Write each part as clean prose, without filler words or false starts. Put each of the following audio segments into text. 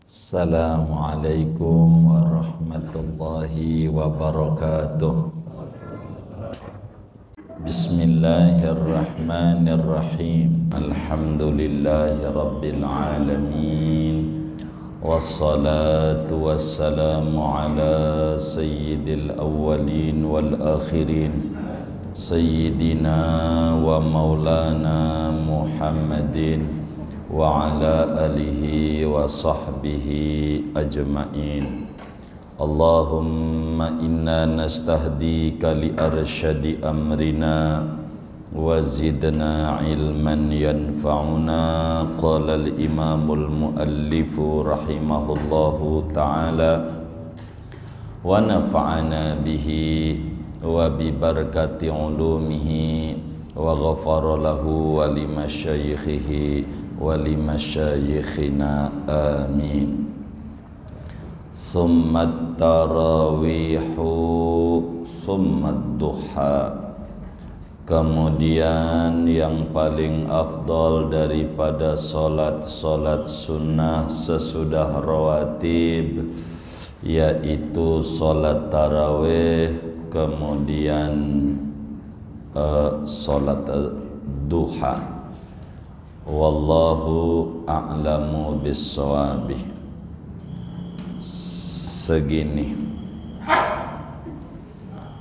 Assalamualaikum warahmatullahi wabarakatuh. Bismillahirrahmanirrahim. Alhamdulillahi rabbil alamin. Wassalatu wassalamu ala sayyidil awwalin wal akhirin, sayyidina wa maulana Muhammadin wa ala alihi wa sahbihi ajma'in. Allahumma inna nastahdika li arsyadi amrina wa zidna ilman yanfa'una. Qala al-imamul muallifu rahimahullahu ta'ala wa nafa'ana bihi wa bi barakati ulumihi wa ghafara lahu wa li masyayikhihi wa li masyayikhina amin. Summat tarawihu summat duha. Kemudian yang paling afdal daripada solat-solat sunnah sesudah rawatib yaitu solat tarawih, kemudian solat duha. Wallahu a'lamu bis-shawabi. Segini.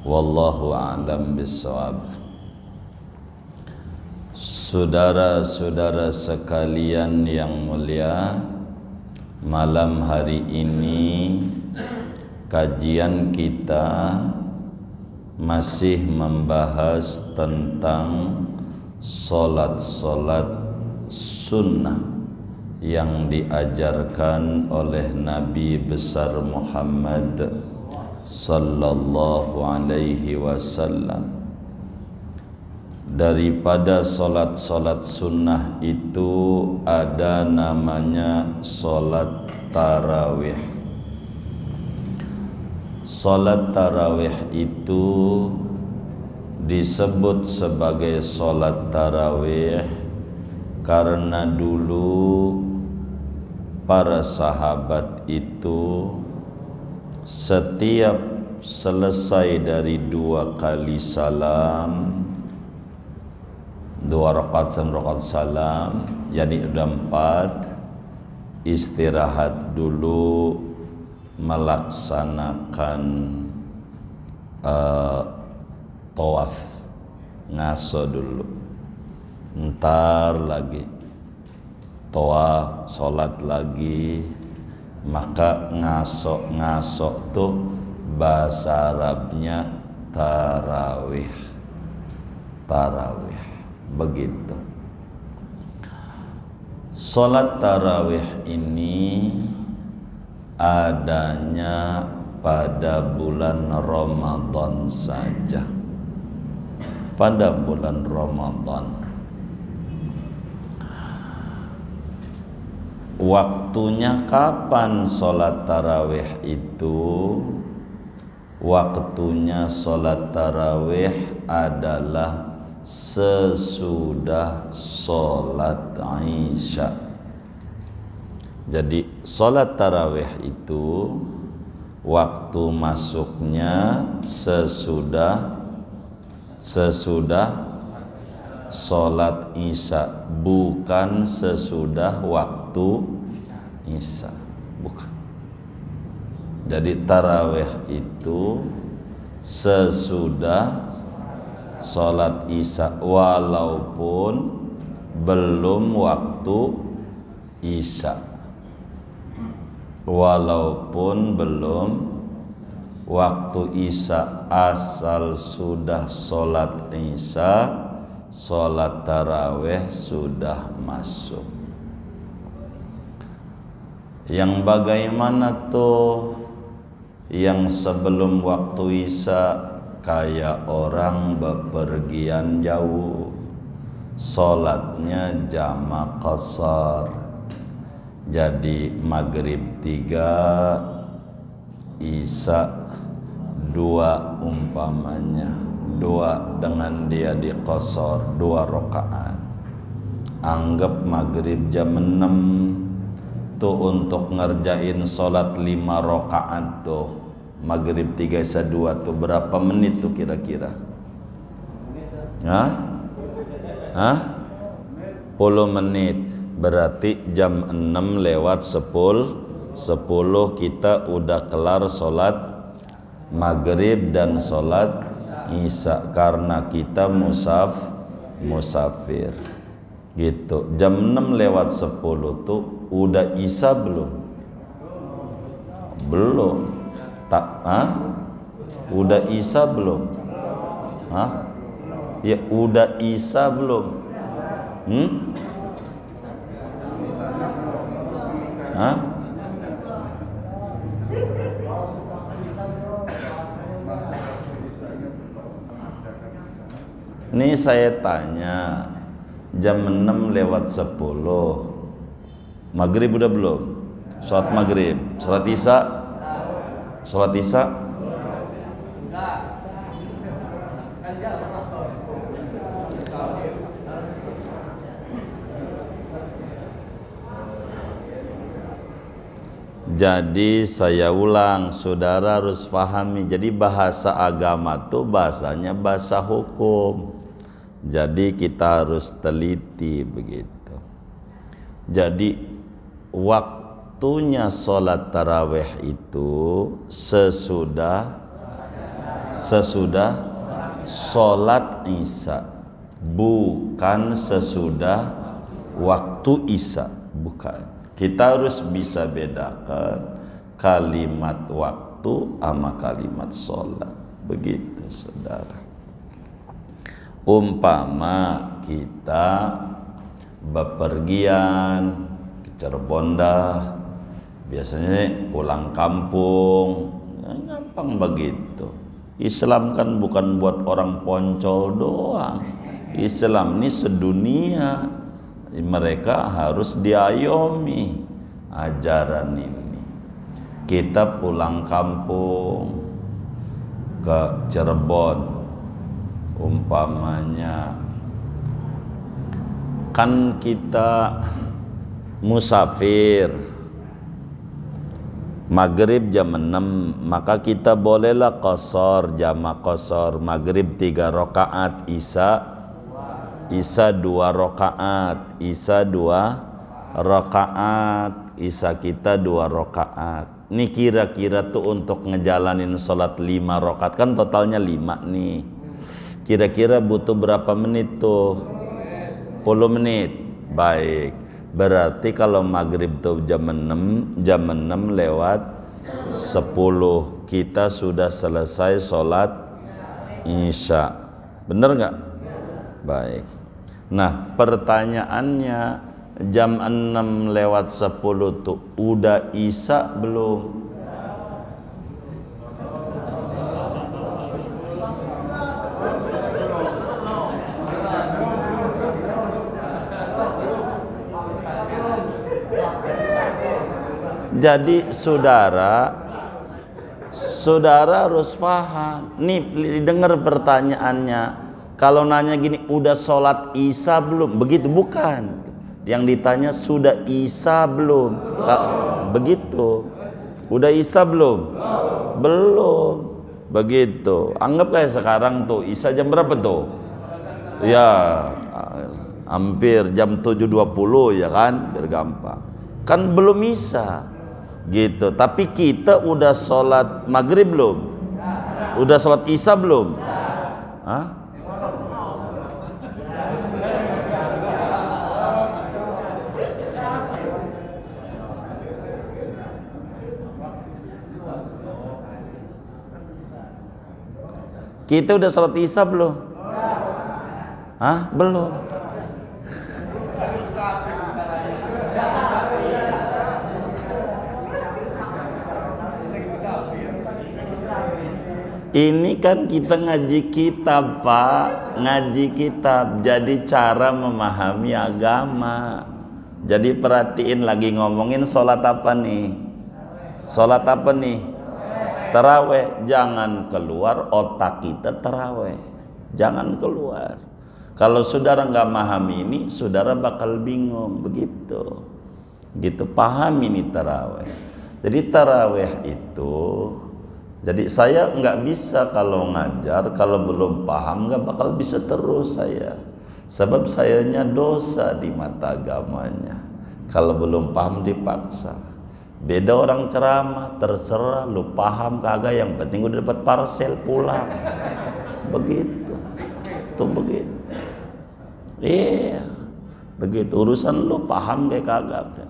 Wallahu a'lam bis-shawab. Saudara-saudara sekalian yang mulia, malam hari ini kajian kita masih membahas tentang solat-solat sunnah yang diajarkan oleh Nabi besar Muhammad sallallahu alaihi wasallam. Daripada solat-solat sunnah itu ada namanya solat tarawih. Solat tarawih itu disebut sebagai solat tarawih karena dulu para sahabat itu setiap selesai dari 2 kali salam, 2 rakaat salam, jadi udah 4, istirahat dulu melaksanakan tawaf, ngaso dulu. Ntar lagi tawaf, sholat lagi, maka ngasok tuh bahasa Arabnya tarawih. Tarawih begitu. Sholat tarawih ini adanya pada bulan Ramadan saja. Pada bulan Ramadan. Waktunya kapan sholat tarawih itu? Waktunya sholat tarawih adalah sesudah sholat Isya. Jadi sholat tarawih itu waktu masuknya sesudah sholat Isya, bukan sesudah waktu Isya, bukan. Jadi tarawih itu sesudah sholat Isya walaupun belum waktu Isya, walaupun belum waktu Isya, asal sudah sholat Isya, sholat tarawih sudah masuk. Yang bagaimana tuh yang sebelum waktu Isya? Kayak orang bepergian jauh, sholatnya jamak qasar, jadi maghrib 3, Isya 2 umpamanya, 2 dengan dia di qasar 2 rakaat. Anggap maghrib jam 6, tuh untuk ngerjain sholat 5 rakaat tuh maghrib 3 Isya 2 tuh berapa menit tuh kira-kira? Hah? 10 menit. Berarti jam 6 lewat 10 kita udah kelar sholat maghrib dan sholat isya karena kita musafir gitu. Jam 6 lewat 10 tuh udah isya belum? Belum. Udah isya belum? Ya udah isya belum? Ini saya tanya, jam 6 lewat 10 maghrib udah belum? Sholat maghrib, sholat isya? Sholat isya? Jadi saya ulang, saudara harus pahami. Jadi bahasa agama tuh bahasanya bahasa hukum. Jadi kita harus teliti begitu. Jadi waktunya sholat tarawih itu sesudah sholat isya, bukan sesudah waktu isya, bukan. Kita harus bisa bedakan kalimat waktu sama kalimat sholat. Begitu saudara. Umpama kita bepergian ke Cirebon dah, biasanya pulang kampung, gampang begitu. Islam kan bukan buat orang poncol doang. Islam ini sedunia. Mereka harus diayomi ajaran ini. Kita pulang kampung ke Cirebon umpamanya, kan kita musafir maghrib jam 6, maka kita bolehlah qasar, jamak qasar, maghrib 3 rakaat, Isya 2 rakaat, Isya 2 rakaat, Isya kita 2 rakaat. Ini kira-kira tuh untuk ngejalanin sholat 5 rakaat, kan totalnya 5 nih. Kira-kira butuh berapa menit tuh? 10 menit. Baik. Berarti kalau maghrib tuh jam 6 lewat 10 kita sudah selesai sholat isya. Bener nggak? Baik. Nah, pertanyaannya, jam 6 lewat 10 tuh udah isya belum? Jadi saudara harus paham. Nih dengar pertanyaannya. Kalau nanya gini, udah sholat isya belum? Begitu, bukan. Yang ditanya sudah isya belum? Begitu. Udah isya belum? Belum. Begitu. Anggap kayak sekarang tuh isya jam berapa tuh? Ya, hampir jam 7.20 ya kan? Biar gampang. Kan belum isya. Gitu. Tapi kita udah sholat maghrib belum? Udah sholat isya belum? Hah? Kita udah sholat isya belum? Hah? Belum. Ini kan kita ngaji kitab, Pak. Ngaji kitab. Jadi cara memahami agama. Jadi perhatiin, lagi ngomongin sholat apa nih? Sholat apa nih? Taraweh. Jangan keluar otak kita taraweh. Jangan keluar. Kalau saudara nggak memahami ini, saudara bakal bingung. Begitu. Gitu, paham ini tarawih. Jadi tarawih itu, jadi saya nggak bisa kalau ngajar, kalau belum paham nggak bakal bisa terus saya. Sebab sayanya dosa di mata agamanya. Kalau belum paham dipaksa. Beda orang ceramah, terserah lu paham kagak, yang penting udah dapat parcel pulang. Begitu. Tuh begitu. Iya. Begitu, urusan lu paham kayak kagak.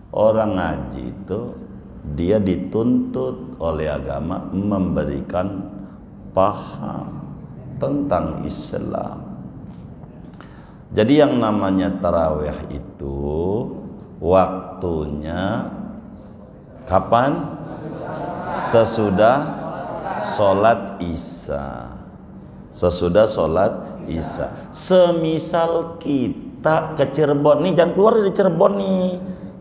Orang ngaji itu dia dituntut oleh agama memberikan paham tentang Islam. Jadi yang namanya tarawih itu waktunya kapan? Sesudah sholat isya. Sesudah sholat isya. Semisal kita ke Cirebon nih, jangan keluar dari Cirebon nih,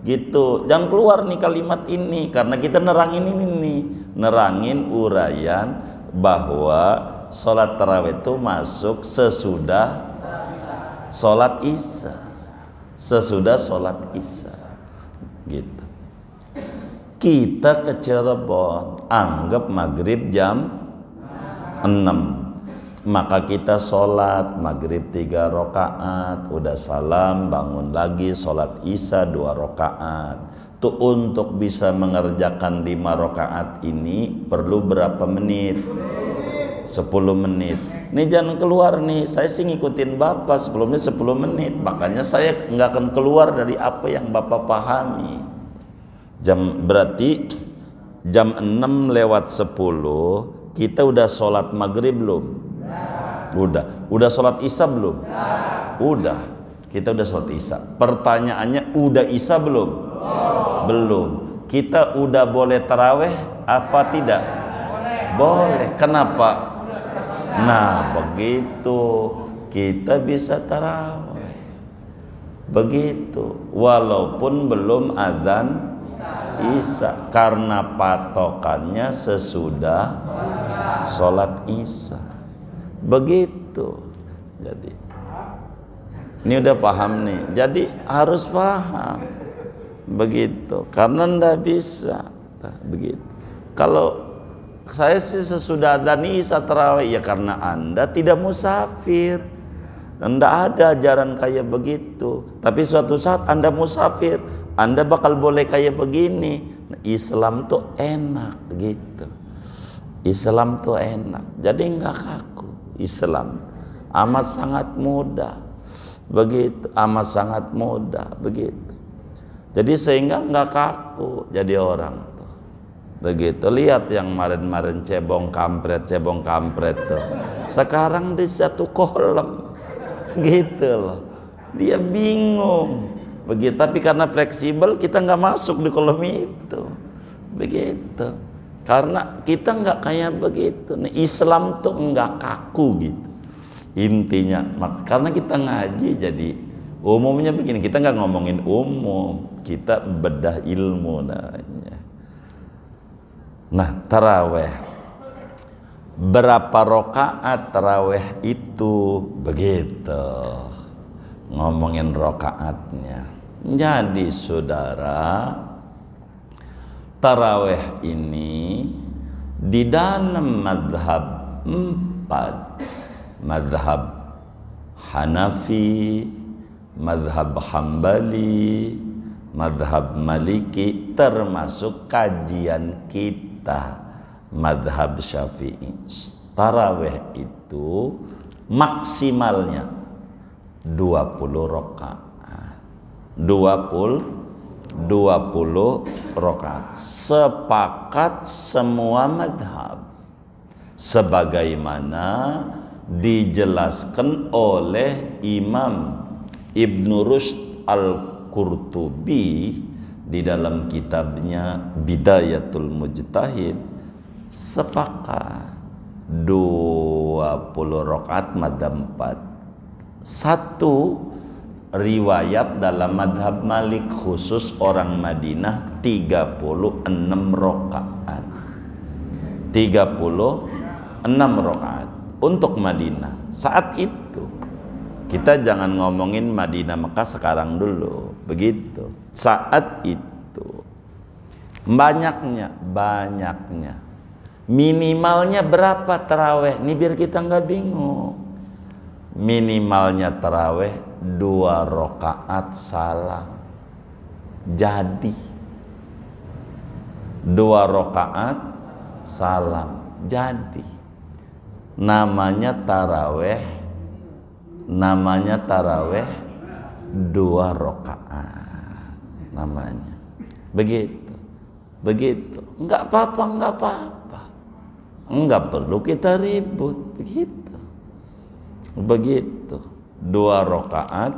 gitu. Jangan keluar nih kalimat ini, karena kita nerangin ini nih, nerangin uraian bahwa sholat tarawih itu masuk sesudah sholat isya, sesudah sholat isya, gitu. Kita ke Cirebon, anggap maghrib jam 6, maka kita sholat maghrib 3 rakaat, udah salam, bangun lagi sholat isya 2 rakaat. Tuh untuk bisa mengerjakan 5 rakaat ini perlu berapa menit? 10 menit. Nih jangan keluar nih, saya sih ngikutin Bapak, sebelumnya 10 menit, makanya saya nggak akan keluar dari apa yang Bapak pahami. Berarti jam 6 lewat 10 kita udah sholat maghrib belum? Udah sholat isya belum? Udah, kita udah sholat isya. Pertanyaannya, udah isya belum? Belum. Kita udah boleh taraweh apa tidak? Boleh. Kenapa? Nah begitu kita bisa tarawih. Begitu, walaupun belum azan isya, karena patokannya sesudah sholat isya. Begitu. Jadi ini udah paham nih, jadi harus paham. Begitu, karena ndak bisa begitu. Kalau saya sih sesudah adzan isya tarawih, ya karena Anda tidak musafir. Tidak ada ajaran kayak begitu. Tapi suatu saat Anda musafir, Anda bakal boleh kayak begini. Nah, Islam tuh enak gitu. Islam tuh enak. Jadi enggak kaku. Islam amat sangat mudah. Begitu, amat sangat mudah begitu. Jadi sehingga enggak kaku jadi orang. Begitu, lihat yang kemarin-kemarin cebong kampret tuh, sekarang di satu kolam gitu loh, dia bingung begitu. Tapi karena fleksibel kita nggak masuk di kolam itu, begitu, karena kita nggak kayak begitu nih. Islam tuh nggak kaku gitu intinya. Karena kita ngaji, jadi umumnya begini, kita nggak ngomongin umum, kita bedah ilmu namanya. Nah, taraweh berapa rakaat taraweh itu? Begitu, ngomongin rakaatnya. Jadi saudara, taraweh ini di dalam madhab 4, madhab Hanafi, madhab Hambali, madhab Maliki, termasuk kajian kita madhab Syafi'i, taraweh itu maksimalnya 20 rakaat. 20 rakaat. Sepakat semua madhab, sebagaimana dijelaskan oleh Imam Ibnu Rushd Al-Qurtubi di dalam kitabnya Bidayatul Mujtahid. Sepakat 20 rakaat madhab 4. Satu riwayat dalam madhab Malik khusus orang Madinah 36 rakaat. 36 rakaat untuk Madinah saat itu. Kita jangan ngomongin Madinah Mekah sekarang dulu, begitu. Saat itu banyaknya minimalnya berapa taraweh? Ini biar kita nggak bingung. Minimalnya taraweh 2 rakaat salam. Jadi 2 rakaat salam. Jadi namanya taraweh 2 rakaat namanya. Begitu. Enggak apa-apa. Enggak perlu kita ribut, begitu. 2 rakaat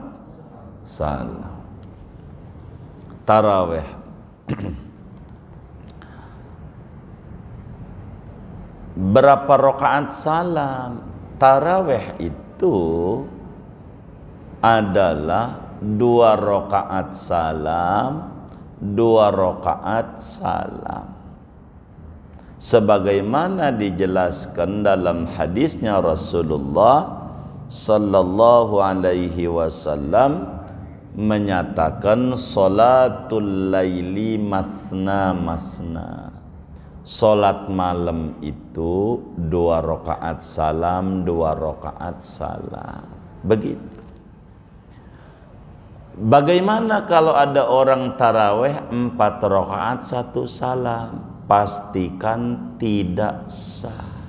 salam. Taraweh. Berapa rakaat salam? Taraweh itu adalah 2 rakaat salam, 2 rakaat salam. Sebagaimana dijelaskan dalam hadisnya Rasulullah sallallahu alaihi wasallam menyatakan salatul laili masna. Salat malam itu 2 rakaat salam, 2 rakaat salam. Begitu. Bagaimana kalau ada orang taraweh 4 rakaat 1 salam? Pastikan tidak sah.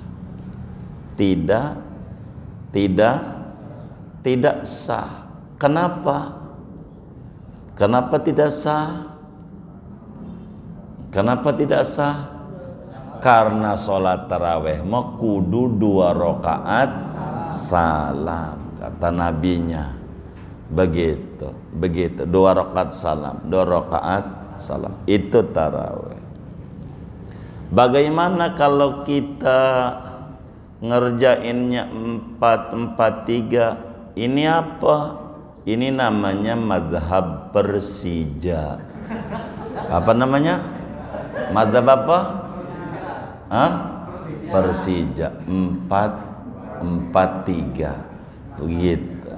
Tidak sah. Kenapa? Kenapa tidak sah? Karena sholat taraweh mah kudu 2 rakaat salam, kata nabinya. Begitu. 2 rakaat salam, 2 rakaat salam. Itu taraweh. Bagaimana kalau kita ngerjainnya 4-4-3? Ini apa? Ini namanya mazhab Persija. Apa namanya? Mazhab apa? Persija. 4-4-3. Begitu.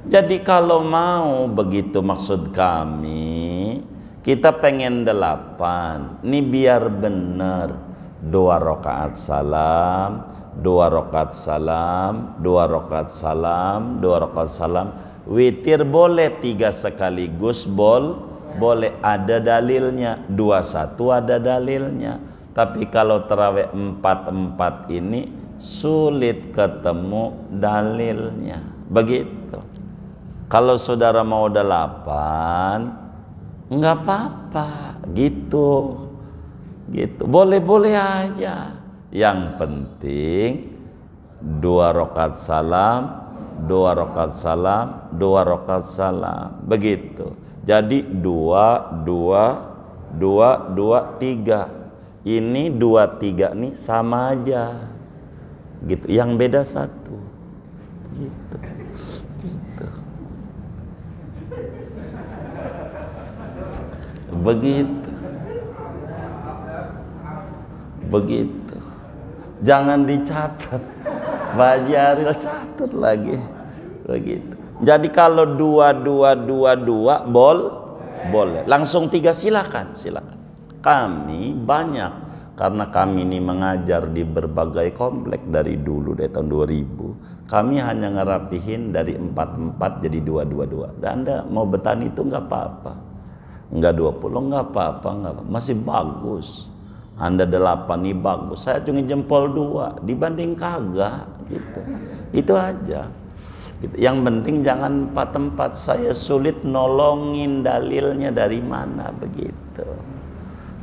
Jadi kalau mau begitu maksud kami, kita pengen 8. Ini biar benar. 2 rakaat salam, 2 rakaat salam, 2 rakaat salam, 2 rakaat salam. Witir boleh 3 sekaligus, boleh, ada dalilnya. 21 ada dalilnya. Tapi kalau tarawih 4-4 ini sulit ketemu dalilnya. Begitu. Kalau saudara mau 8, enggak apa-apa, gitu. Boleh-boleh aja. Yang penting 2 rakaat salam, 2 rakaat salam, 2 rakaat salam. Begitu. Jadi 2, 3. Ini 2, 3 nih sama aja. Gitu. Yang beda 1. Gitu. Begitu. Jangan dicatat. Pak Aril catat lagi. Begitu. Jadi kalau 2 boleh. Langsung 3 silakan. Kami banyak, karena kami ini mengajar di berbagai komplek dari dulu, dari tahun 2000. Kami hanya ngerapihin dari 4-4 jadi 2-2-2. Dan Anda mau bertani itu nggak apa-apa. Enggak 20 nggak apa-apa, masih bagus. Anda 8 nih bagus, saya cuma jempol 2 dibanding kagak, gitu. Itu aja. Gitu. Yang penting jangan 4-4. Saya sulit nolongin dalilnya dari mana,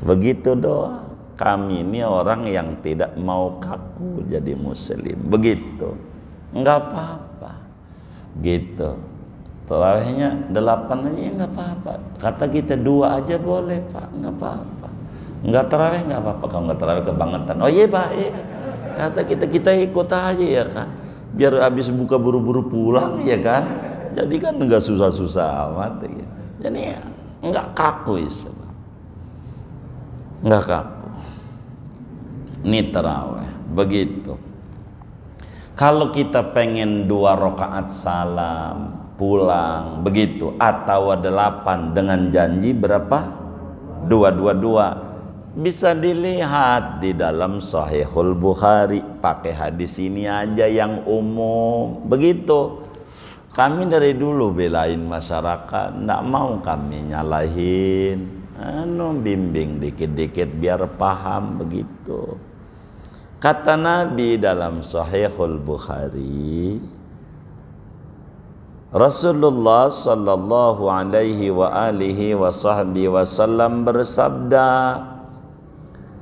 begitu doang. Kami ini orang yang tidak mau kaku jadi muslim, begitu. Enggak apa-apa, gitu. Tarawihnya 8 aja ya nggak apa-apa. Kata kita 2 aja boleh, Pak, nggak apa-apa. Nggak tarawih nggak apa-apa. Kalau nggak tarawih kebangetan, oh iya baik. Kata kita ikut aja ya kan. Biar habis buka buru-buru pulang ya kan. Jadi kan nggak susah-susah amat. Ya. Jadi nggak kaku Islam. Nggak kaku. Ini tarawih begitu. Kalau kita pengen 2 rakaat salam pulang begitu, atau 8 dengan janji berapa? 2 bisa dilihat di dalam Sahihul Bukhari. Pakai hadis ini aja yang umum begitu. Kami dari dulu belain masyarakat, ndak mau kami nyalahin, bimbing dikit-dikit biar paham begitu. Kata Nabi dalam Sahihul Bukhari, Rasulullah sallallahu alaihi wa alihi wa sahbihi wasallam bersabda,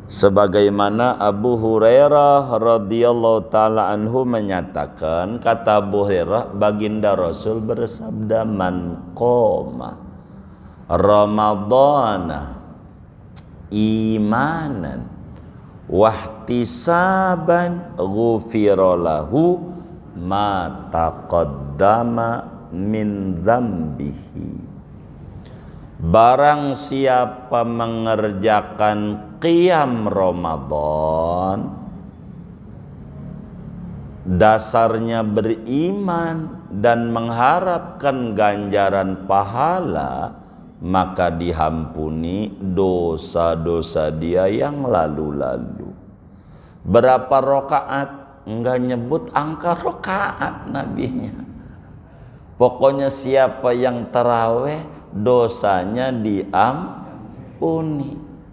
sebagaimana Abu Hurairah radhiyallahu taala anhu menyatakan, kata Abu Hurairah, baginda Rasul bersabda, man qoma ramadhana imanan wahtisaban ghufira lahu ma taqaddama min dzambihi. Barang siapa mengerjakan qiyam Ramadan dasarnya beriman dan mengharapkan ganjaran pahala, maka diampuni dosa-dosa dia yang lalu-lalu. Berapa rakaat? Enggak nyebut angka rakaat nabinya. Pokoknya siapa yang taraweh dosanya diampuni.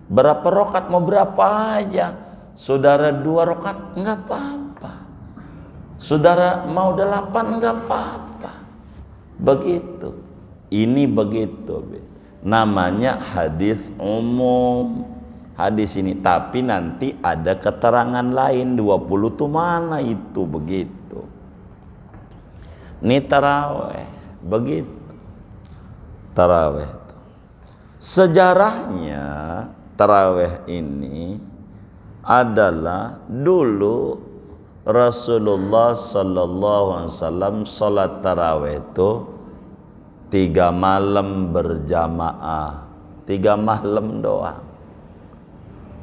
Berapa rakaat? Mau berapa aja. Saudara 2 rakaat enggak apa-apa. Saudara mau 8 enggak apa-apa. Begitu. Ini begitu. Namanya hadis umum. Hadis ini, tapi nanti ada keterangan lain. 20 tuh mana itu begitu. Ini taraweh begitu. Taraweh. Sejarahnya taraweh ini adalah dulu Rasulullah sallallahu alaihi wasallam salat taraweh itu 3 malam berjamaah, 3 malam doang.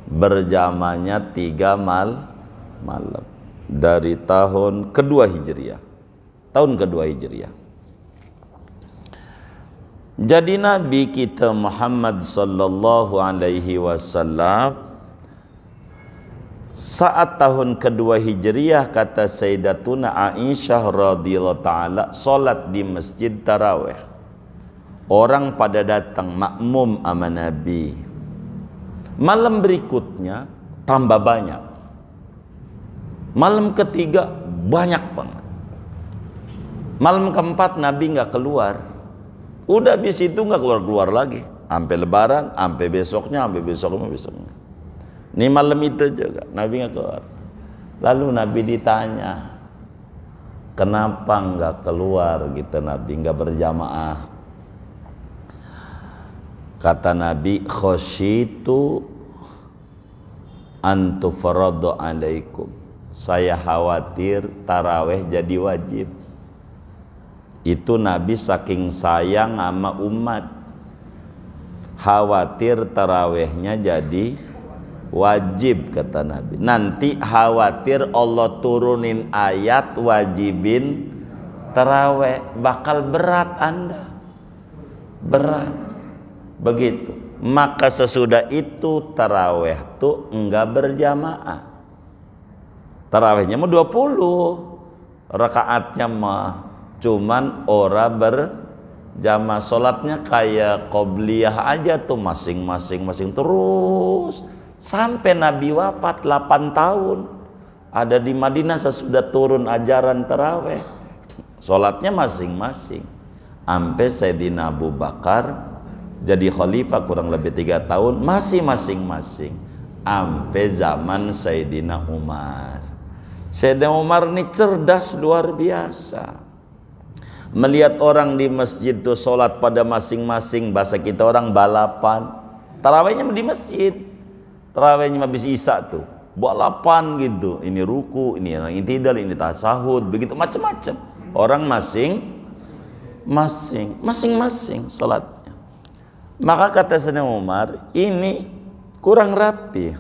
Berjamaahnya 3 malam dari tahun kedua Hijriah. Tahun kedua Hijriah. Jadi Nabi kita Muhammad sallallahu alaihi wasallam saat tahun kedua Hijriah, kata Sayyidatuna Aisyah radhiyallahu taala, salat di masjid tarawih. Orang pada datang makmum sama Nabi. Malam berikutnya tambah banyak. Malam ketiga banyak banget. Malam keempat Nabi nggak keluar. Udah habis itu nggak keluar lagi. Sampai Lebaran, sampai besoknya. Ini malam itu juga Nabi nggak keluar. Lalu Nabi ditanya, kenapa nggak keluar gitu Nabi, nggak berjamaah? Kata Nabi, khosyitu antufaradu alaikum. Saya khawatir taraweh jadi wajib. Itu Nabi saking sayang sama umat. Khawatir tarawehnya jadi wajib, kata Nabi. Nanti khawatir Allah turunin ayat wajibin taraweh, bakal berat Anda. Berat. Begitu. Maka sesudah itu taraweh tuh enggak berjamaah. Tarawehnya mah 20. Rakaatnya mah cuman ora berjamaah. Salatnya kayak qobliyah aja tuh, masing-masing terus sampai Nabi wafat 8 tahun. Ada di Madinah sesudah turun ajaran taraweh. Salatnya masing-masing. Sampai Sayyidina Abu Bakar jadi khalifah kurang lebih 3 tahun, masih masing-masing. Sampai zaman Sayyidina Umar. Sayyidina Umar ini cerdas luar biasa. Melihat orang di masjid itu sholat pada masing-masing, bahasa kita orang balapan. Tarawihnya di masjid. Tarawihnya habis Isya tuh balapan gitu. Ini ruku, ini yang intidal, ini tasahud, begitu macam-macam. Orang masing-masing sholat. Maka kata Sayyidina Umar, ini kurang rapi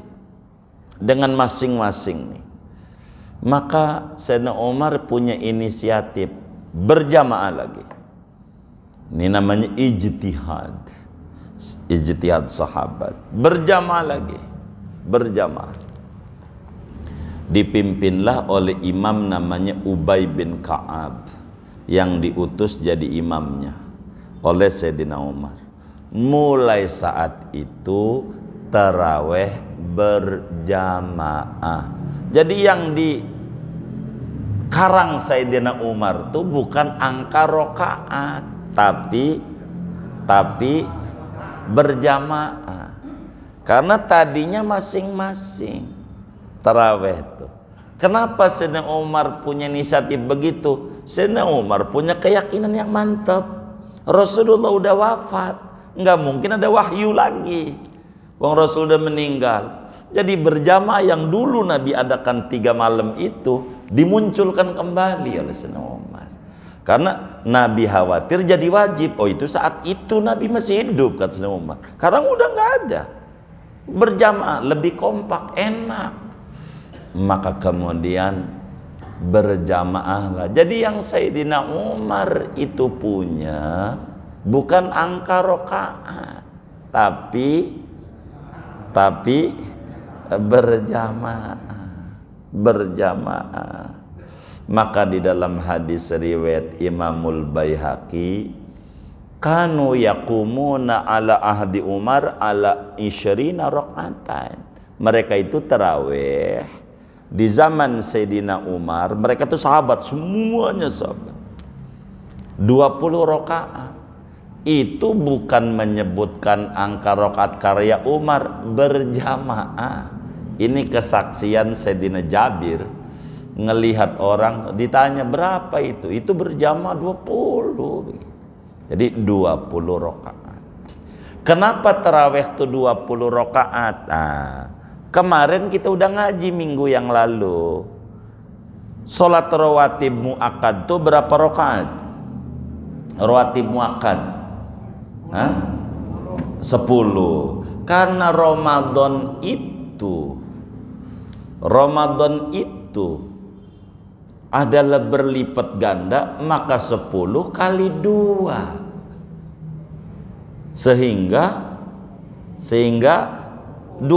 dengan masing-masing nih. Maka Sayyidina Umar punya inisiatif berjamaah lagi. Ini namanya ijtihad. Ijtihad sahabat. Berjamaah lagi. Berjamaah. Dipimpinlah oleh imam namanya Ubay bin Ka'ab yang diutus jadi imamnya oleh Sayyidina Umar. Mulai saat itu taraweh berjamaah. Jadi yang di karang Sayyidina Umar itu bukan angka rokaat, tapi berjamaah. Karena tadinya masing-masing taraweh itu. Kenapa Sayyidina Umar punya inisiatif begitu? Sayyidina Umar punya keyakinan yang mantap. Rasulullah udah wafat, nggak mungkin ada wahyu lagi. Wong Rasul udah meninggal. Jadi berjamaah yang dulu Nabi adakan 3 malam itu dimunculkan kembali oleh Sayyidina Umar. Karena Nabi khawatir jadi wajib. Oh, itu saat itu Nabi masih hidup, kata Sayyidina Umar. Sekarang udah nggak ada. Berjamaah lebih kompak, enak. Maka kemudian berjamaahlah. Jadi yang Sayyidina Umar itu punya bukan angka rokaat, tapi berjamaah. Maka di dalam hadis riwayat Imamul Baihaqi, kanu yaqumuna ala ahdi Umar ala 20 rakaatan. Mereka itu tarawih di zaman Sayyidina Umar. Mereka itu sahabat, semuanya sahabat. 20 rakaat. Itu bukan menyebutkan angka rakaat karya Umar, berjamaah. Ini kesaksian Sayyidina Jabir ngelihat orang, ditanya berapa itu berjamaah 20. Jadi 20 rakaat. Kenapa tarawih itu 20 rakaat? Kemarin kita udah ngaji minggu yang lalu. Sholat rawatib muakkad itu berapa rakaat? Rawatib muakkad 10. Karena Ramadan itu adalah berlipat ganda, maka 10 kali 2 sehingga 20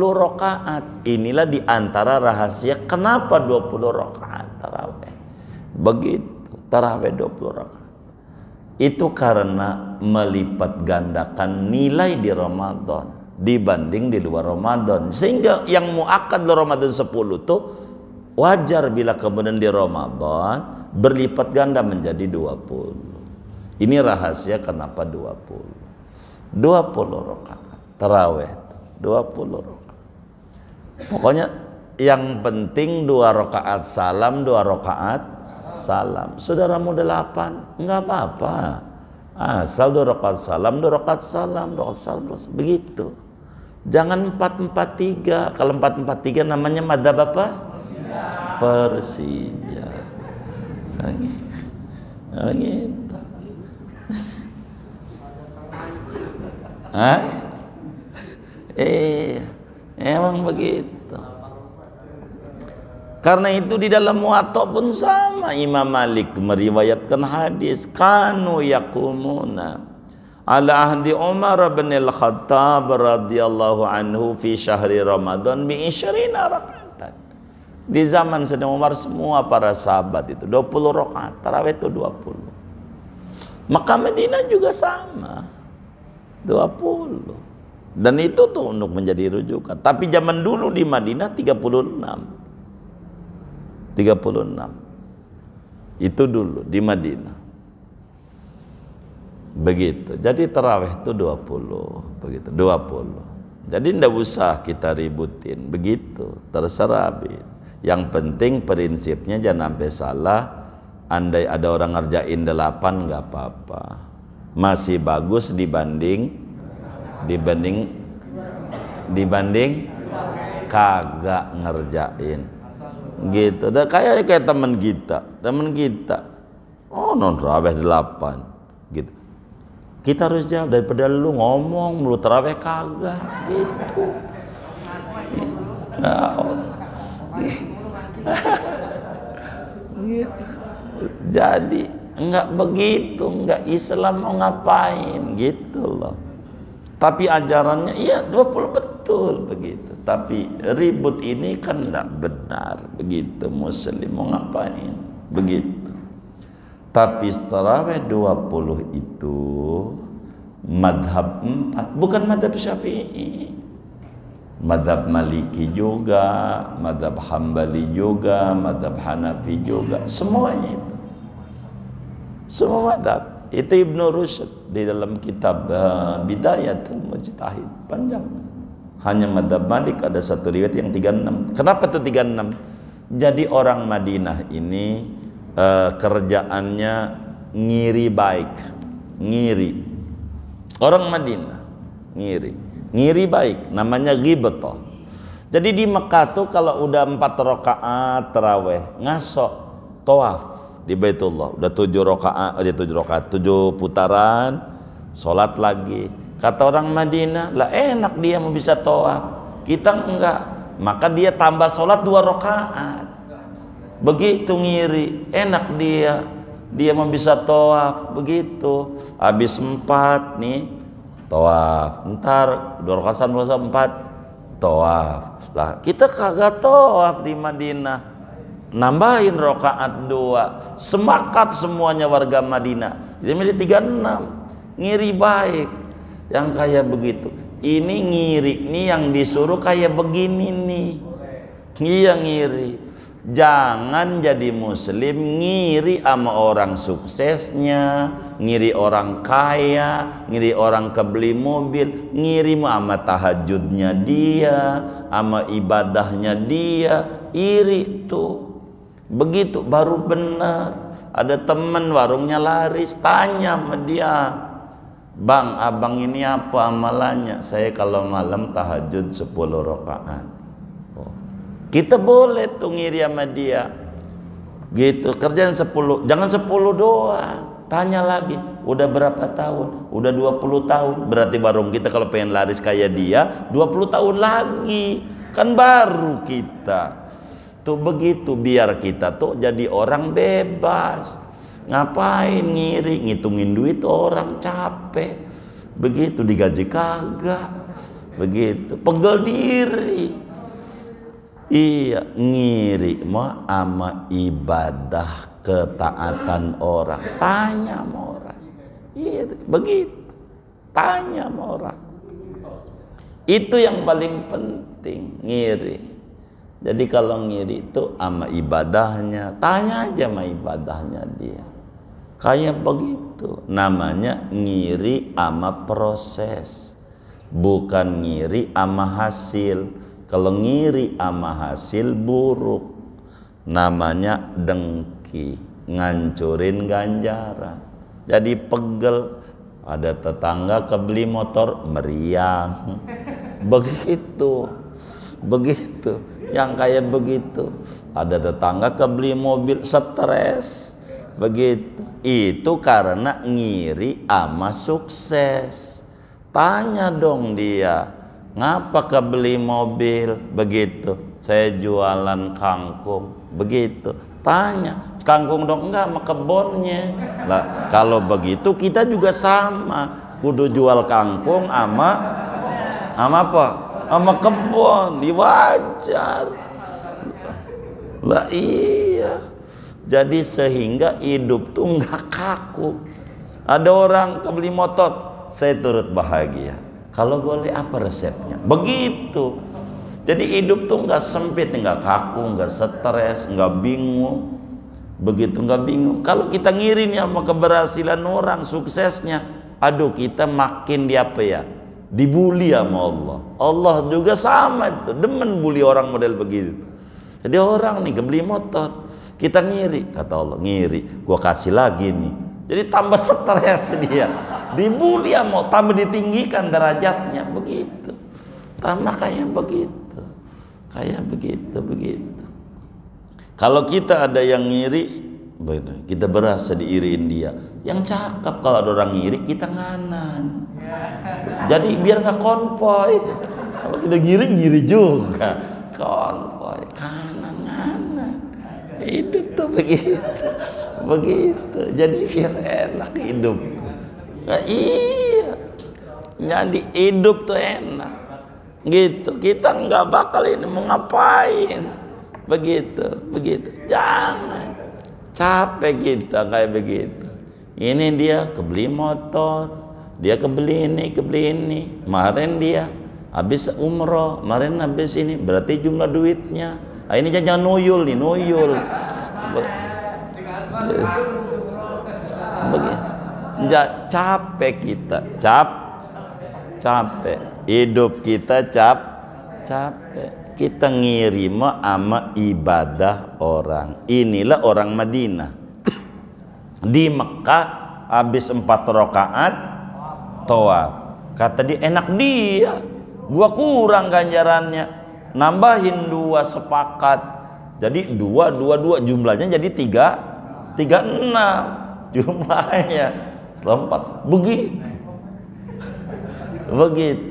rakaat. Inilah diantara rahasia kenapa 20 rakaat tarawih. Begitu, tarawih 20 rakaat. Itu karena melipat gandakan nilai di Ramadan dibanding di luar Ramadan. Sehingga yang muakkad di Ramadan 10 itu wajar bila kemudian di Ramadan berlipat ganda menjadi 20. Ini rahasia kenapa 20 rakaat tarawih. 20 rakaat. Pokoknya yang penting 2 rakaat salam, 2 rakaat salam. Saudaramu 8, enggak apa-apa. Asal 2 rakaat salam, 2 rakaat salam, 2 rakaat salam, begitu. Jangan 4-4-3. Kalau 4-4-3 namanya madzhab apa? Persija. Gitu. Emang begitu. Karena itu di dalam Muwatta pun sama. Imam Malik meriwayatkan hadis, kanu yaqumuna ala ahdi Umar bin al-Khattab radhiyallahu anhu fi syahri Ramadan bi 20 rakaat. Di zaman Sayyidina Umar semua para sahabat itu 20 rakaat, tarawih itu 20. Maka Madinah juga sama, 20. Dan itu tuh untuk menjadi rujukan. Tapi zaman dulu di Madinah 36. Itu dulu di Madinah. Begitu. Jadi tarawih itu 20, begitu. 20. Jadi tidak usah kita ributin, begitu. Terserah. Yang penting prinsipnya jangan sampai salah. Andai ada orang ngerjain 8 nggak apa-apa. Masih bagus dibanding kagak ngerjain. Gitu. Dan kayak teman kita. Oh, non tarawih 8 gitu. Kita harus jawab, daripada lu ngomong lu tarawih kagak gitu. Ya Allah. Jadi enggak begitu, enggak Islam mau ngapain gitu loh. Tapi ajarannya iya 20 betul begitu. Tapi ribut ini kan enggak benar begitu. Muslim mau ngapain begitu. Tapi tarawih 20 itu madhab 4, bukan madhab Syafi'i. Madhab Maliki juga, madhab Hambali juga, madhab Hanafi juga, semuanya itu. Semua madhab. Itu Ibnu Rushd di dalam kitab Bidayatul Mujtahid, panjang. Hanya madhab Malik ada satu riwayat yang 36. Kenapa tuh 36? Jadi orang Madinah ini kerjaannya ngiri baik, ngiri. Orang Madinah ngiri baik, namanya ghibtah. Jadi di Mekah tuh kalau udah 4 rakaat tarawih, ngasok tawaf di Baitullah, udah 7 rakaat, 7 putaran, sholat lagi. Kata orang Madinah, lah enak dia mau bisa tawaf, kita enggak. Maka dia tambah sholat 2 rakaat. Begitu ngiri, enak dia mau bisa tawaf begitu. Habis 4 nih tawaf, ntar 2 rakaat 4 tawaf. Lah kita kagak tawaf di Madinah, nambahin rakaat 2. Semangat semuanya warga Madinah. Jadi 36 ngiri baik yang kayak begitu. Ini ngiri nih yang disuruh kayak begini nih. Iya ngiri. Jangan jadi muslim ngiri sama orang suksesnya, ngiri orang kaya, ngiri orang kebeli mobil, ngiri sama tahajudnya dia, sama ibadahnya dia, iri tuh. Begitu baru benar. Ada teman warungnya laris, tanya sama dia, "Bang, abang ini apa amalannya?" "Saya kalau malam tahajud 10 rakaat." Kita boleh tuh ngiri sama dia gitu, kerjaan 10, jangan 10 doang, tanya lagi, udah berapa tahun? Udah 20 tahun, berarti warung kita kalau pengen laris kayak dia 20 tahun lagi, kan baru kita tuh begitu. Biar kita tuh jadi orang bebas. Ngapain ngiri, ngitungin duit orang capek begitu, digaji kagak begitu, pegel diri. Iya, ngiri mah ama ibadah ketaatan orang. Tanya sama orang. Iya, begitu. Tanya sama orang. Itu yang paling penting, ngiri. Jadi kalau ngiri itu ama ibadahnya, tanya aja sama ibadahnya dia. Kayak begitu. Namanya ngiri ama proses, bukan ngiri ama hasil. Kalau ngiri ama hasil buruk, namanya dengki, ngancurin ganjaran. Jadi pegel. Ada tetangga kebeli motor meriang, begitu yang kayak begitu. Ada tetangga kebeli mobil stres, begitu. Itu karena ngiri ama sukses. Tanya dong dia, ngapa kebeli mobil begitu? Saya jualan kangkung begitu. Tanya, kangkung dong? Enggak, sama kebunnya. Lah kalau begitu kita juga sama, kudu jual kangkung ama apa? Sama kebun, wajar. Lah iya. Jadi sehingga hidup tuh enggak kaku. Ada orang kebeli motor, saya turut bahagia. Kalau boleh apa resepnya? Begitu. Jadi hidup tuh nggak sempit, nggak kaku, nggak stres, nggak bingung. Begitu nggak bingung. Kalau kita ngiri nih sama keberhasilan orang, suksesnya, aduh kita makin di apa ya? Dibully sama Allah. Allah juga sama itu, demen bully orang model begitu. Jadi orang nih kebeli motor, kita ngiri, kata Allah, ngiri, gua kasih lagi nih. Jadi tambah stres dia, dibully mau tambah ditinggikan derajatnya begitu, tambah kayak begitu. Kalau kita ada yang ngiri, kita berasa diiriin dia. Yang cakep kalau ada orang ngiri kita nganan. Jadi biar nggak konvoy. Kalau kita ngiri juga konvoy, kanan. Hidup tuh begitu, begitu. Jadi biar enak hidup. Nah, iya, jadi hidup tuh enak. Gitu. Kita nggak bakal ini mau ngapain. Begitu, begitu. Jangan capek kita kayak begitu. Ini dia kebeli motor, dia kebeli ini, kebeli ini. Kemarin dia habis umroh, kemarin habis ini, berarti jumlah duitnya. Nah, ini jangan nuyul nih, nuyul. Capek kita, capek. Hidup kita capek. Kita ngirim sama ibadah orang. Inilah orang Madinah. Di Mekah habis 4 rakaat tawaf. Kata dia, enak dia. Gua kurang ganjarannya. Nambahin 2 sepakat. Jadi 2 jumlahnya jadi 36 jumlahnya. Lompat begitu. Begitu.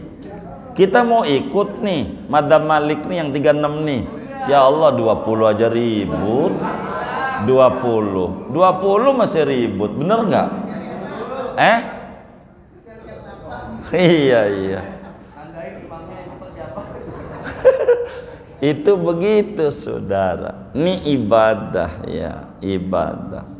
Kita mau ikut nih Madhab Malik nih yang 36 nih. Ya Allah 20 aja ribut. 20 masih ribut, bener nggak? Iya. Itu begitu saudara. Ini ibadah ya, ibadah.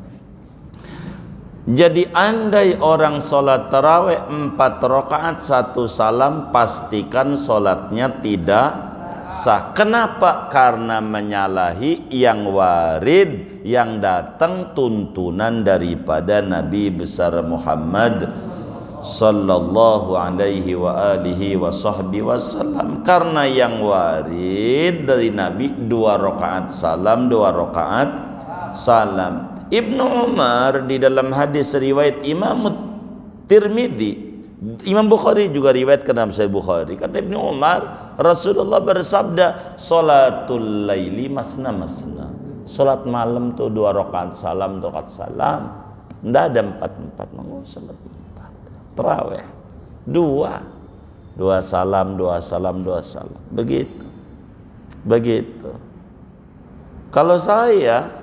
Jadi andai orang sholat tarawih 4 rakaat 1 salam, pastikan sholatnya tidak sah. Kenapa? Karena menyalahi yang warid, yang datang tuntunan daripada Nabi besar Muhammad sallallahu alaihi wa alihi wa sahbihi wasallam. Karena yang warid dari Nabi 2 rakaat salam, 2 rakaat salam. Ibnu Umar di dalam hadis riwayat Imam Tirmidzi, Imam Bukhari juga riwayatkan dalam Sahih Bukhari. Kata Ibnu Umar, Rasulullah bersabda, "Sholatul laili masna masna." Salat malam tuh 2 rakaat salam, 2 rakaat salam. Enggak ada 4-4, mau salat 4. Tarawih 2 salam, 2 salam, 2 salam. Begitu. Begitu. Kalau saya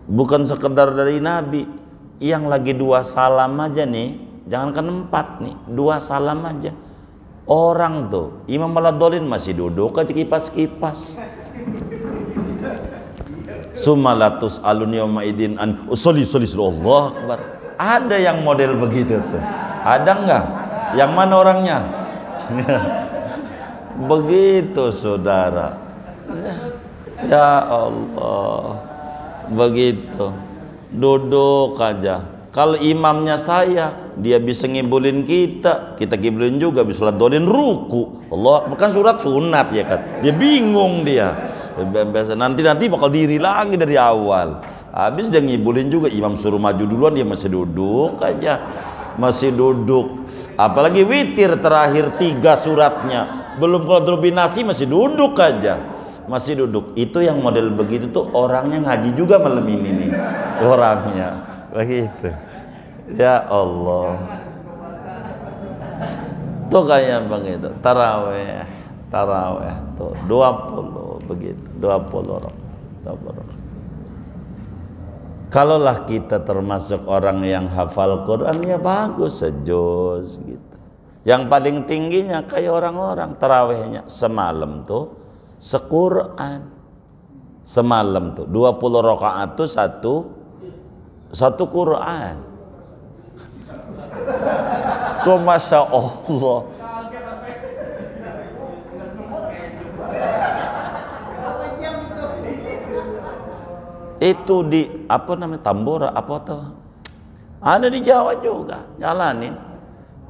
bukan sekedar dari Nabi, yang lagi 2 salam aja nih, jangankan 4 nih, 2 salam aja. Orang tuh Imam Maladolin masih duduk aja kipas-kipas. Sumalatus alun yawma idin an usolli Allah akbar. Ada yang model begitu tuh. Ada enggak? Yang mana orangnya? Begitu saudara. Ya Allah. Begitu, duduk aja. Kalau imamnya saya, dia bisa ngibulin kita ngibulin juga, bisa ladolin ruku. Allah, bukan surat sunat ya kan? Dia bingung dia. Biasa nanti bakal diri lagi dari awal. Habis dia ngibulin juga, imam suruh maju duluan, dia masih duduk aja, masih duduk. Apalagi witir terakhir 3 suratnya, belum kalau drobinasi masih duduk aja. Masih duduk. Itu yang model begitu tuh orangnya ngaji juga malam ini nih. Orangnya begitu. Ya Allah. Tuh kayak begitu. Tarawih tuh 20 begitu. 20 rakaat. Kalaulah kita termasuk orang yang hafal Quran, ya bagus, sejuz gitu. Yang paling tingginya kayak orang-orang tarawihnya semalam tuh Sequran. Semalam tuh 20 rakaat tuh satu Quran. Kok Masya Allah. Itu di apa namanya, Tambora apa tuh? Ada di Jawa juga, jalanin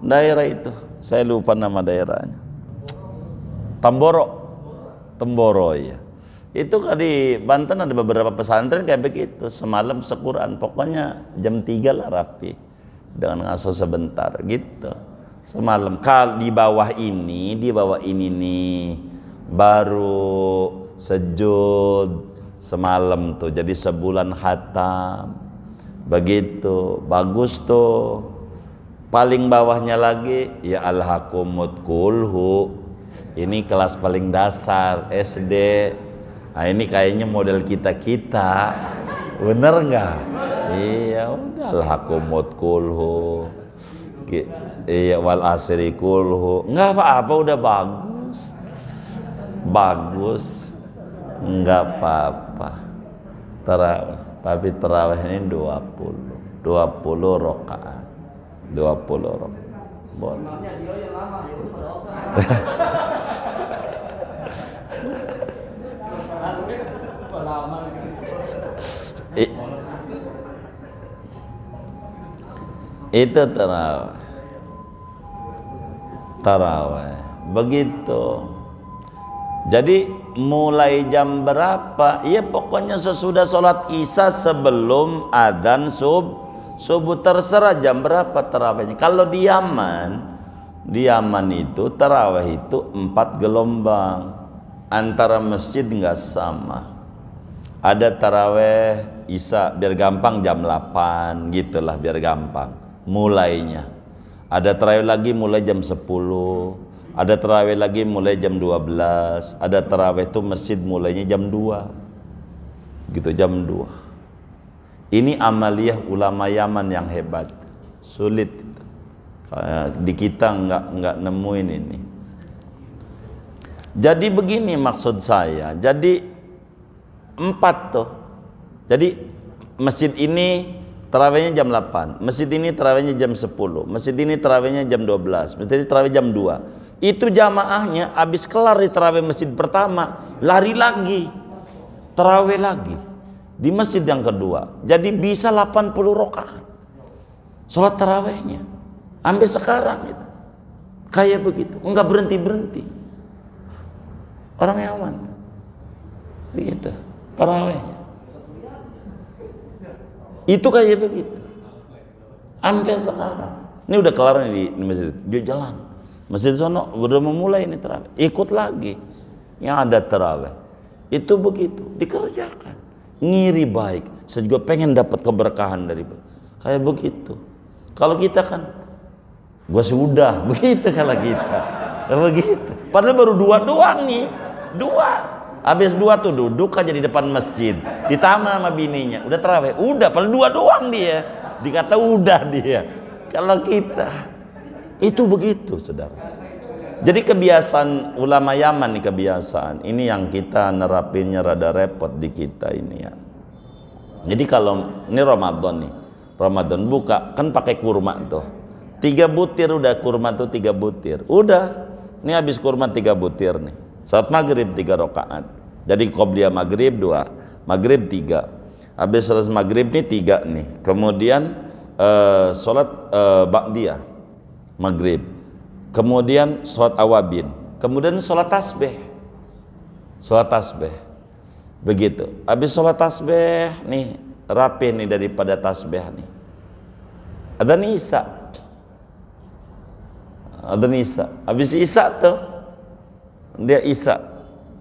daerah itu. Saya lupa nama daerahnya. Temboro ya. Itu kan di Banten ada beberapa pesantren kayak begitu. Semalam Sequran, pokoknya jam 3 lah rapi. Dengan ngaso sebentar gitu. Semalam di bawah ini nih baru sejud semalam tuh. Jadi sebulan khatam. Begitu, bagus tuh. Paling bawahnya lagi ya alhaqumut kulhu. Ini kelas paling dasar SD. Nah, ini kayaknya model kita-kita. Bener nggak? Iya, udahlah kumut kulhu. Iya, wal asri kulhu. Nggak apa-apa, udah bagus. Bagus. Nggak apa-apa. Terawih. Tapi terawih ini 20 rakaat. 20 rakaat. Boleh. Itu tarawih begitu. Jadi mulai jam berapa? Ya pokoknya sesudah sholat isya sebelum adzan subuh, terserah jam berapa tarawihnya. Kalau di Yaman itu tarawih itu 4 gelombang, antara masjid nggak sama. Ada tarawih isya biar gampang jam 8 gitulah, biar gampang mulainya. Ada tarawih lagi mulai jam 10, ada tarawih lagi mulai jam 12, ada tarawih itu masjid mulainya jam 2 gitu, jam 2. Ini amaliyah ulama Yaman yang hebat, sulit di kita nggak nemuin ini. Jadi begini maksud saya, jadi 4 tuh. Jadi masjid ini tarawihnya jam 8, masjid ini tarawihnya jam 10, masjid ini tarawihnya jam 12, masjid ini tarawih jam 2. Itu jamaahnya habis kelar di tarawih masjid pertama, lari lagi tarawih lagi di masjid yang kedua. Jadi bisa 80 rakaat sholat tarawihnya sampai sekarang itu. Kayak begitu, enggak berhenti-berhenti. Orang Yaman begitu tarawihnya. Itu kayak begitu sampai sekarang. Ini udah kelar nih di masjid, dia jalan masjid sono udah memulai ini tarawih, ikut lagi yang ada tarawih. Itu begitu dikerjakan, ngiri baik. Saya juga pengen dapat keberkahan dari kayak begitu. Kalau kita kan gua sudah begitu, kalau kita begitu. Padahal baru 2 doang nih, 2. Habis 2 tuh duduk aja di depan masjid, ditama sama bininya, udah tarawih, udah, padahal 2 doang dia, dikata udah dia. Kalau kita itu begitu, saudara. Jadi kebiasaan ulama Yaman nih, kebiasaan ini yang kita nerapinnya rada repot di kita ini ya. Jadi kalau ini Ramadan nih, Ramadan buka kan pakai kurma tuh, 3 butir udah, kurma tuh 3 butir, udah. Ini habis kurma 3 butir nih. Saat maghrib 3 rakaat. Jadi qobliyah maghrib 2, maghrib 3. Habis selesai maghrib nih 3 nih. Kemudian sholat ba'diyah maghrib. Kemudian sholat awabin. Kemudian sholat tasbih. Sholat tasbih. Begitu. Habis sholat tasbih nih, rapi nih daripada tasbih nih. Ada isya. Ada isya. Habis isya tuh dia isya,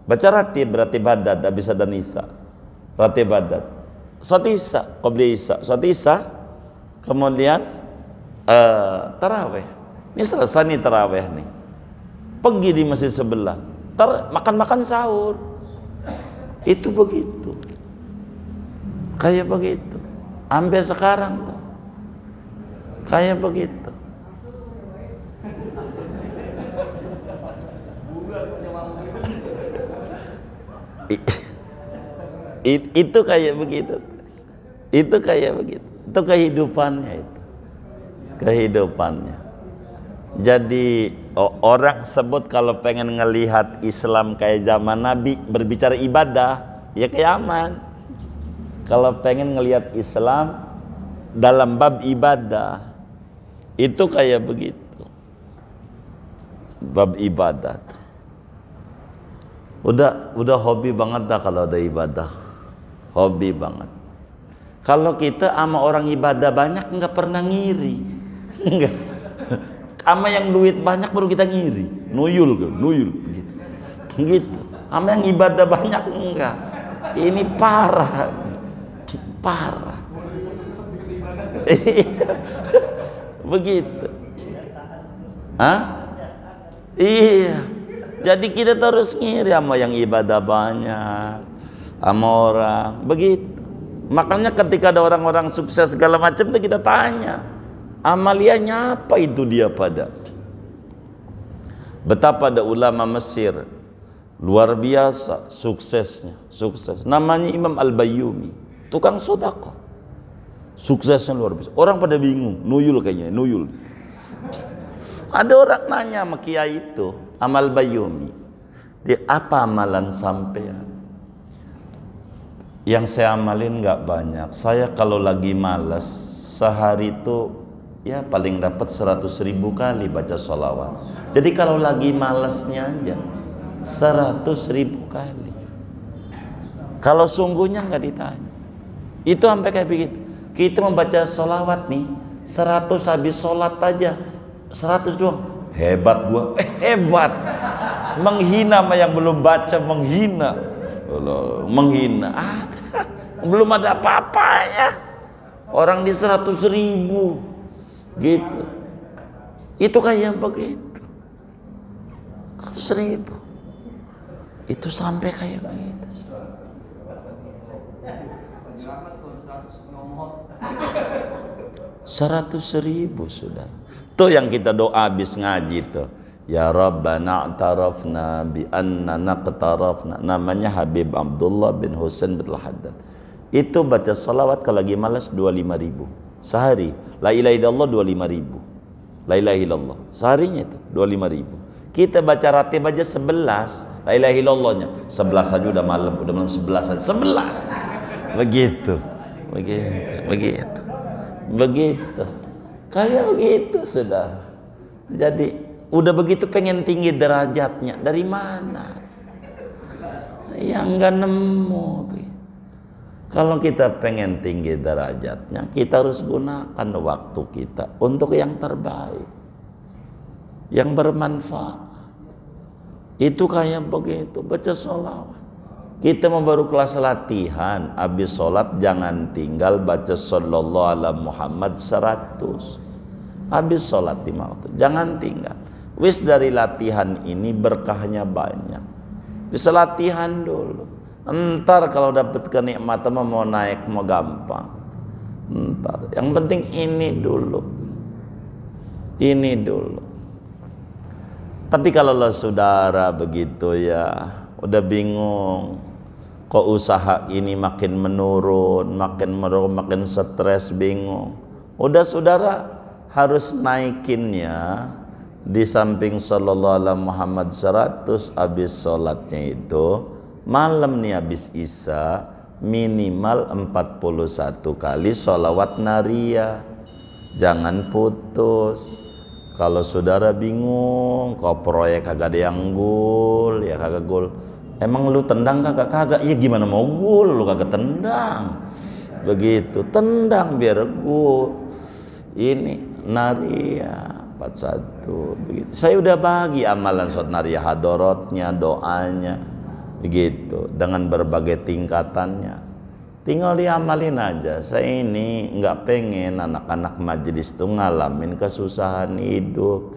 baca ratib badat, habis ada isya, ratib badat, sholat isya, qobliyah isya, sholat isya, kemudian tarawih. Ini selesai nih tarawih nih, pergi di masjid sebelah, makan sahur. Itu begitu, kayak begitu, sampai sekarang tuh, kayak begitu. Itu kayak begitu, itu kayak begitu, itu kehidupannya, itu kehidupannya. Jadi orang sebut kalau pengen ngelihat Islam kayak zaman Nabi, berbicara ibadah ya ke Yaman. Kalau pengen ngelihat Islam dalam bab ibadah, itu kayak begitu, bab ibadah. Udah hobi banget dah kalau ada ibadah, hobi banget. Kalau kita sama orang ibadah banyak nggak pernah ngiri, enggak. Sama yang duit banyak baru kita ngiri, nuyul gitu, gitu. Sama yang ibadah banyak enggak. Ini parah. Begitu. Hah? Iya. Jadi kita terus ngiri sama yang ibadah banyak, sama orang begitu. Makanya ketika ada orang-orang sukses segala macam itu kita tanya, amalianya apa itu dia pada. Betapa ada ulama Mesir luar biasa suksesnya, sukses. Namanya Imam Al-Bayyumi, tukang sedekah. Suksesnya luar biasa. Orang pada bingung, nuyul kayaknya, nuyul. Ada orang nanya sama kiai itu, Amal Bayyumi, dia apa amalan sampean? Yang saya amalin nggak banyak. Saya kalau lagi malas sehari itu ya paling dapat 100.000 kali baca sholawat. Jadi kalau lagi malasnya aja 100.000 kali. Kalau sungguhnya nggak ditanya. Itu sampai kayak begitu. Kita membaca sholawat nih 100 habis sholat aja 100 doang. Hebat gua, hebat. Menghina sama yang belum baca, menghina. Menghina. Belum ada apa-apanya. Orang di 100.000 gitu. Itu kayak begitu. 100.000. Itu sampai kayak begitu. 100.000 sudah. Tuh yang kita doa habis ngaji tuh. Ya Rabbana a'tarafna bi annana qtarafna. Namanya Habib Abdullah bin Husain bin Haddad. Itu baca salawat kalau lagi malas 25.000 sehari. La ilaha illallah 25.000. La ilaha illallah. Seharinya itu 25.000. Kita baca ratib aja 11. La ilaha illallahnya 11 aja udah malam 11 aja. 11. Begitu. Begitu. Kayak begitu, saudara. Jadi udah begitu pengen tinggi derajatnya dari mana? Yang nggak nemu. Kalau kita pengen tinggi derajatnya, kita harus gunakan waktu kita untuk yang terbaik, yang bermanfaat. Itu kayak begitu, baca sholawat. Kita mau baru kelas latihan, habis sholat jangan tinggal baca sallallahu ala Muhammad 100. Habis sholat 5 waktu, jangan tinggal. Wis dari latihan ini berkahnya banyak. Bisa latihan dulu. Entar kalau dapat kenikmatan mau naik mau gampang. Entar. Yang penting ini dulu. Ini dulu. Tapi kalau saudara begitu ya, udah bingung. Kok usaha ini makin menurun, makin stres, bingung. Udah saudara harus naikinnya. Di samping sallallahu alaihi Muhammad 100 habis sholatnya itu malam nih habis isya minimal 41 kali sholawat nariyah. Jangan putus. Kalau saudara bingung kok proyek kagak ada yang gul, ya kagak gul. Emang lu tendang kagak? Iya gimana mau gul, lu kagak tendang. Begitu, tendang biar gul. Ini nariyah 41 begitu. Saya udah bagi amalan sholat nariyah, hadorotnya, doanya begitu dengan berbagai tingkatannya. Tinggal diamalin aja. Saya ini nggak pengen anak-anak majelis tuh ngalamin kesusahan hidup.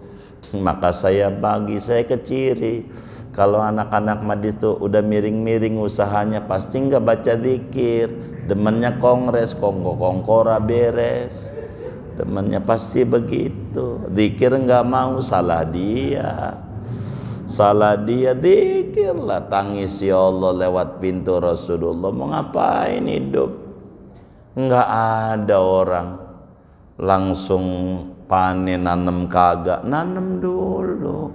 Maka saya bagi, saya keciri. Kalau anak-anak majelis tuh udah miring-miring usahanya pasti nggak baca zikir. Demennya kongres, kongkora beres. Temannya pasti begitu. Zikir nggak mau, salah dia. Zikirlah, tangis ya Allah lewat pintu Rasulullah. Mau ngapain hidup? Nggak ada orang langsung panen nanem kagak. Nanem dulu.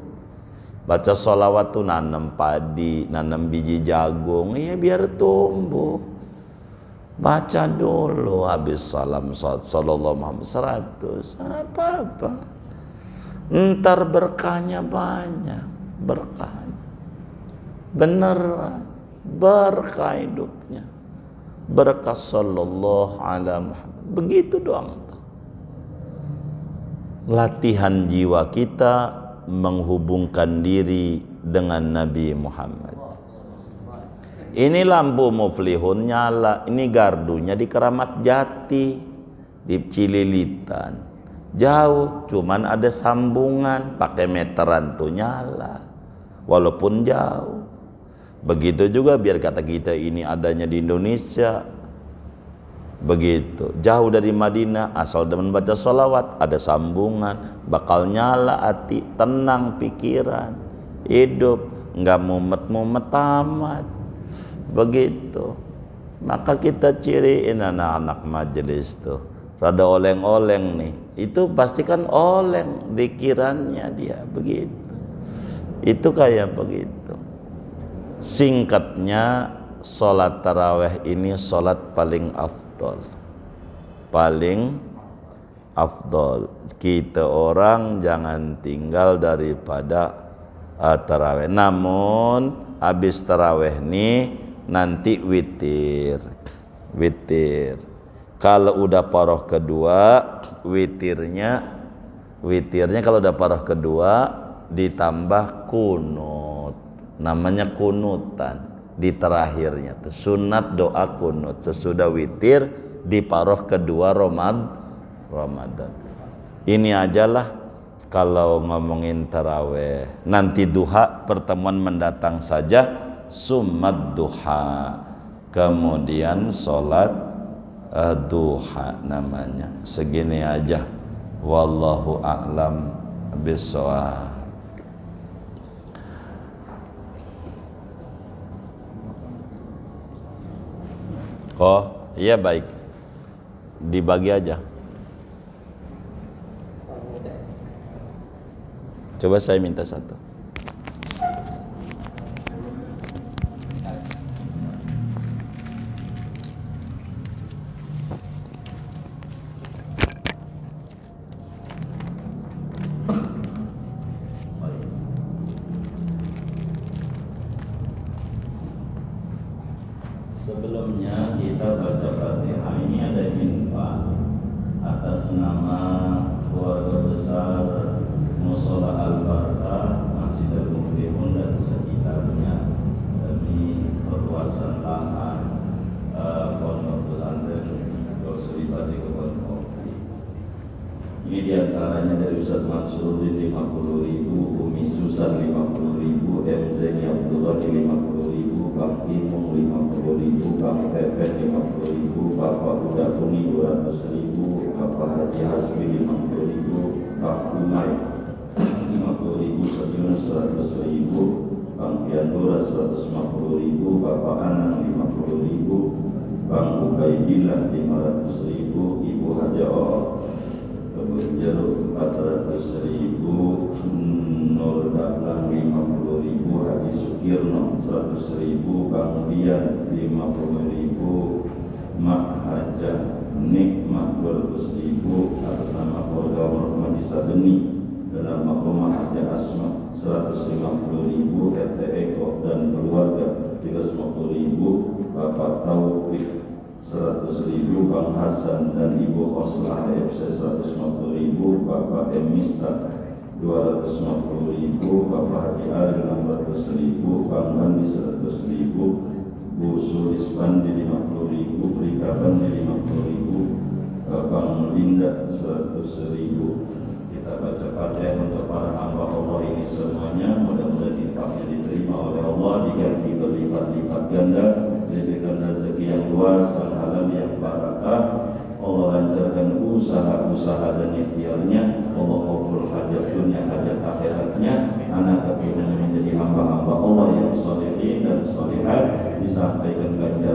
Baca sholawat tuh nanem padi, nanem biji jagung. Iya biar tumbuh. Baca dulu habis salam sallallahu Muhammad 100 apa-apa. Ntar berkahnya banyak, berkahnya. Bener berkah hidupnya. Berkah sallallahu ala Muhammad. Begitu doang. Latihan jiwa kita menghubungkan diri dengan Nabi Muhammad. Ini lampu muflihun nyala, ini gardunya di Keramat Jati, di Cililitan. Jauh, cuman ada sambungan, pakai meteran tuh nyala. Walaupun jauh. Begitu juga biar kata kita ini adanya di Indonesia. Begitu, jauh dari Madinah, asal demen baca sholawat, ada sambungan, bakal nyala hati, tenang pikiran, hidup, nggak mumet-mumet amat. Begitu. Maka kita ciriin anak-anak majelis tuh, rada oleng-oleng nih, itu pastikan oleng pikirannya dia, begitu. Itu kayak begitu. Singkatnya, sholat taraweh ini sholat paling afdol. Paling afdol. Kita orang jangan tinggal daripada taraweh. Namun habis taraweh nih nanti witir. Witir. Kalau udah paroh kedua, witirnya kalau udah paroh kedua ditambah kunut. Namanya kunutan di terakhirnya tuh, sunat doa kunut sesudah witir di paroh kedua Ramadan. Ini ajalah kalau ngomongin taraweh. Nanti duha pertemuan mendatang saja, summat duha, kemudian sholat duha namanya. Segini aja, wallahu a'lam bishawab. Oh iya, baik, dibagi aja. Coba saya minta satu. Sebelumnya kita baca Fatihah, ini ada infak atas nama keluarga besar Mushola Al-Barkah, Masjid Al-Muflihun dan sekitarnya demi perluasan lahan pondok pesantren Dorsribati Kebon Kopi. Ini diantaranya dari Ustaz Mansuruddin 50.000, Umi Susan 50.000, MZni Abdullah 50.000, Bang Imung 50.000, Bang Pepe 50.000, Bapak Uda Kuni 200.000, Bapak Haji Hasbi 50.000, Bang Umay 50.000, Sejunus 100.000, Bang Piandura 150.000, Bapak Anang 50.000, Bang Ubaidillah 500.000, Ibu Haja Kebun Jeruk 400.000, Nur Dahlan 50.000, Haji Sukirno 100.000, Bang Bian 50.000, Mak Hajah Nikmat 200.000 atas nama keluarga Muhammad Sabeni dan nama rumah Hajah Asma 150.000, RT Eko dan keluarga 350.000, Bapak Taufik 100.000, Bang Hasan dan Ibu Khoslah FC 150.000, Bapak Emista 250.000, Bapak Haji Ari 600.000, Bang Bandi 100.000, Bu Sulis Bandi 50.000, Rika Bandi 50.000, Bang Melinda 100.000. Kita baca Fatihah untuk para hamba Allah ini semuanya. Mudah-mudahan infaknya diterima oleh Allah, diganti berlipat-lipat ganda, diberikan rezeki yang luas, halal yang barakah. Allah lancarkan usaha-usaha dan ikhtiarnya. Allah kabul hajat dunia, hajat akhiratnya. Anak kepingan menjadi hamba-hamba Allah yang sholihin dan sholihat, disampaikan ganjaran